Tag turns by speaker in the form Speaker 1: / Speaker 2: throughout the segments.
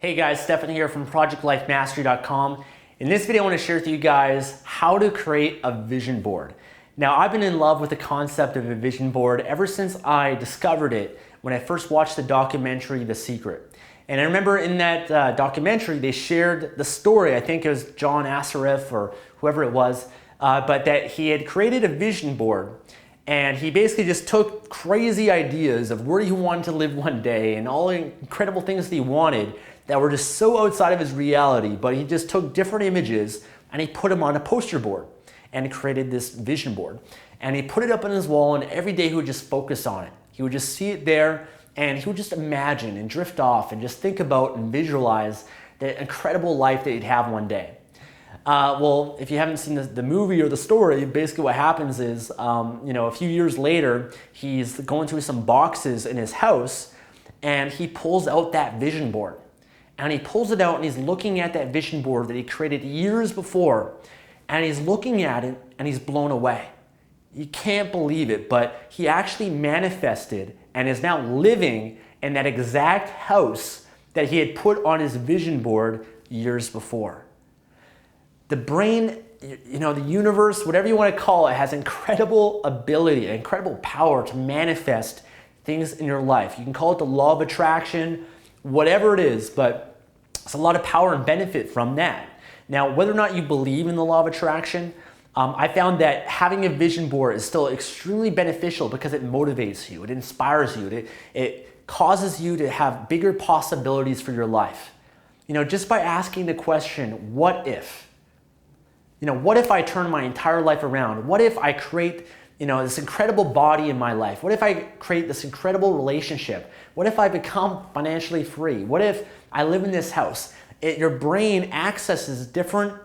Speaker 1: Hey guys, Stefan here from ProjectLifeMastery.com. In this video, I want to share with you guys how to create a vision board. Now, I've been in love with the concept of a vision board ever since I discovered it when I first watched the documentary, The Secret. And I remember in that documentary, they shared the story, I think it was John Assaraf or whoever it was, but that he had created a vision board. And he basically just took crazy ideas of where he wanted to live one day and all the incredible things that he wanted that were just so outside of his reality, but he just took different images and he put them on a poster board and created this vision board. And he put it up on his wall, and every day he would just focus on it. He would just see it there, and he would just imagine and drift off and just think about and visualize the incredible life that he'd have one day. Well, if you haven't seen the movie or the story, basically what happens is, a few years later, he's going through some boxes in his house, and he pulls out that vision board. And he pulls it out and he's looking at that vision board that he created years before. And he's looking at it and he's blown away. You can't believe it, but he actually manifested and is now living in that exact house that he had put on his vision board years before. The brain, the universe, whatever you want to call it, has incredible ability, incredible power to manifest things in your life. You can call it the law of attraction, whatever it is, but it's a lot of power and benefit from that. Now, whether or not you believe in the law of attraction, I found that having a vision board is still extremely beneficial because it motivates you, it inspires you, it causes you to have bigger possibilities for your life. Just by asking the question, what if? What if I turn my entire life around? What if I create this incredible body in my life? What if I create this incredible relationship? What if I become financially free? What if I live in this house? Your brain accesses different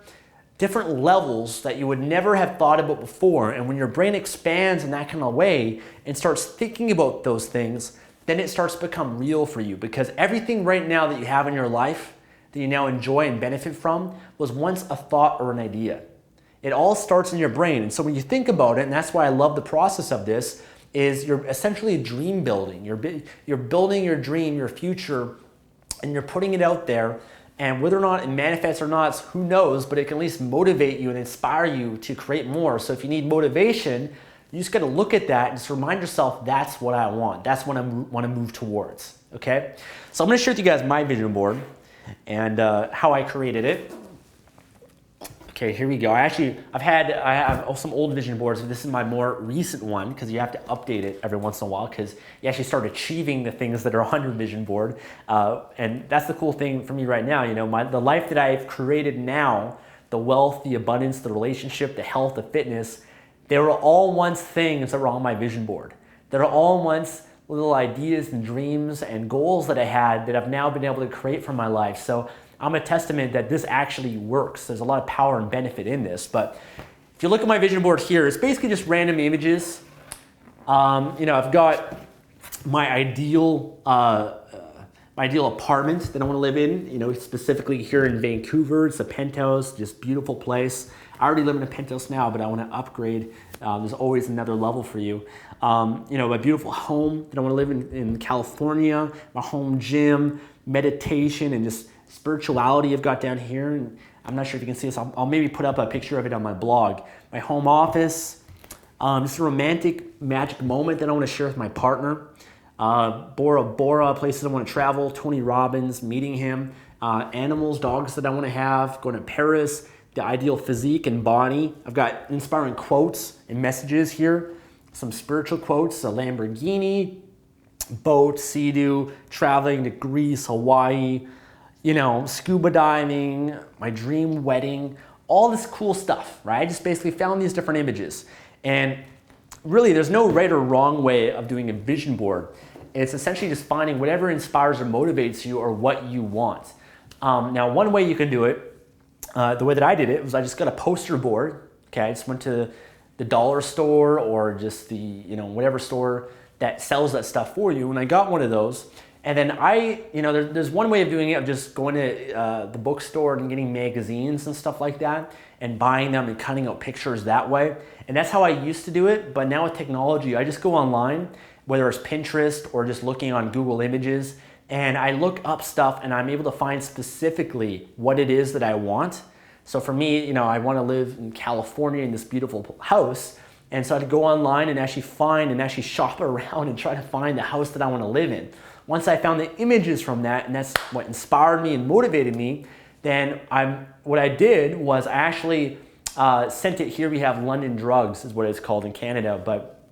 Speaker 1: levels that you would never have thought about before. And when your brain expands in that kind of way and starts thinking about those things, then it starts to become real for you, because everything right now that you have in your life that you now enjoy and benefit from was once a thought or an idea. It all starts in your brain. And so when you think about it, and that's why I love the process of this, is you're essentially dream building. You're building your dream, your future, and you're putting it out there. And whether or not it manifests or not, who knows, but it can at least motivate you and inspire you to create more. So if you need motivation, you just got to look at that and just remind yourself, that's what I want. That's what I want to move towards, okay? So I'm going to share with you guys my vision board and how I created it. Okay, here we go. I have some old vision boards, but this is my more recent one because you have to update it every once in a while because you actually start achieving the things that are on your vision board. And that's the cool thing for me right now. The life that I've created now, the wealth, the abundance, the relationship, the health, the fitness, they were all once things that were on my vision board. They were all once little ideas and dreams and goals that I had that I've now been able to create for my life. So I'm a testament that this actually works. There's a lot of power and benefit in this. But if you look at my vision board here, it's basically just random images. I've got my ideal apartment that I want to live in. Specifically here in Vancouver, it's a penthouse, just beautiful place. I already live in a penthouse now, but I want to upgrade. There's always another level for you. A beautiful home that I want to live in California, my home gym, meditation, and just spirituality I've got down here. And I'm not sure if you can see this. I'll maybe put up a picture of it on my blog. My home office, just a romantic magic moment that I want to share with my partner. Bora Bora, places I want to travel, Tony Robbins, meeting him, animals, dogs that I want to have, going to Paris, the ideal physique and body. I've got inspiring quotes and messages here, some spiritual quotes, a Lamborghini, boat, Sea-Doo, traveling to Greece, Hawaii, scuba diving, my dream wedding, all this cool stuff, right? I just basically found these different images. And really, there's no right or wrong way of doing a vision board. It's essentially just finding whatever inspires or motivates you or what you want. Now, one way you can do it, the way that I did it, was I just got a poster board. Okay, I just went to the dollar store or just the, whatever store that sells that stuff for you. And I got one of those. And then there's one way of doing it, of just going to the bookstore and getting magazines and stuff like that and buying them and cutting out pictures that way. And that's how I used to do it. But now with technology, I just go online, whether it's Pinterest or just looking on Google Images, and I look up stuff and I'm able to find specifically what it is that I want. So for me, you know, I want to live in California in this beautiful house. And so I'd go online and actually find and actually shop around and try to find the house that I want to live in. Once I found the images from that, and that's what inspired me and motivated me, then what I did was I actually sent it. Here we have London Drugs is what it's called in Canada, but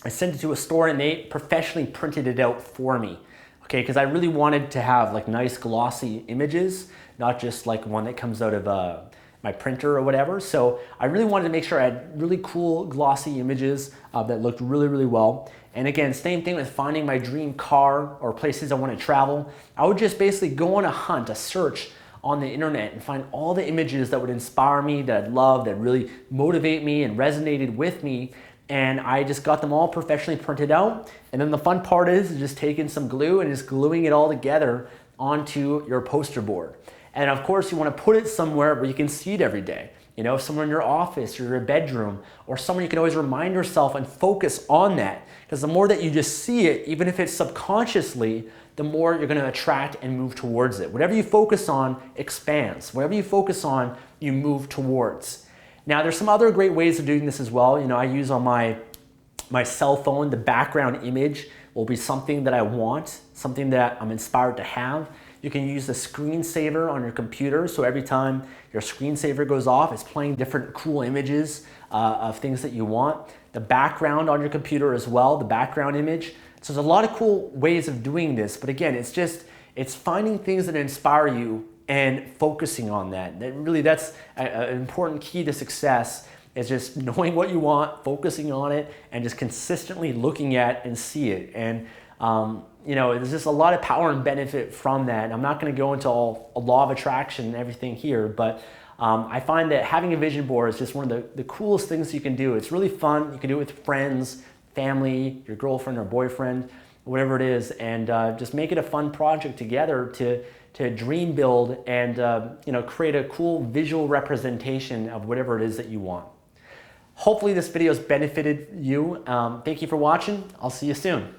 Speaker 1: I sent it to a store and they professionally printed it out for me. Okay, because I really wanted to have like nice glossy images, not just like one that comes out of my printer or whatever. So I really wanted to make sure I had really cool glossy images that looked really, really well. And again, same thing with finding my dream car or places I want to travel. I would just basically go on a hunt, a search on the internet and find all the images that would inspire me, that I'd love, that really motivate me and resonated with me. And I just got them all professionally printed out. And then the fun part is just taking some glue and just gluing it all together onto your poster board. And of course, you want to put it somewhere where you can see it every day. You know, somewhere in your office or your bedroom, or somewhere you can always remind yourself and focus on that. Because the more that you just see it, even if it's subconsciously, the more you're going to attract and move towards it. Whatever you focus on expands. Whatever you focus on, you move towards. Now, there's some other great ways of doing this as well. You know, I use on my cell phone, the background image will be something that I want, something that I'm inspired to have. You can use the screensaver on your computer, so every time your screensaver goes off, it's playing different cool images of things that you want. The background on your computer as well, the background image. So there's a lot of cool ways of doing this, but again, it's finding things that inspire you and focusing on that. That's an important key to success, is just knowing what you want, focusing on it, and just consistently looking at and see it. And you know, there's just a lot of power and benefit from that. I'm not going to go into a law of attraction and everything here, but I find that having a vision board is just one of the coolest things you can do. It's really fun. You can do it with friends, family, your girlfriend or boyfriend, whatever it is, and just make it a fun project together to dream build and you know, create a cool visual representation of whatever it is that you want. Hopefully this video has benefited you. Thank you for watching. I'll see you soon.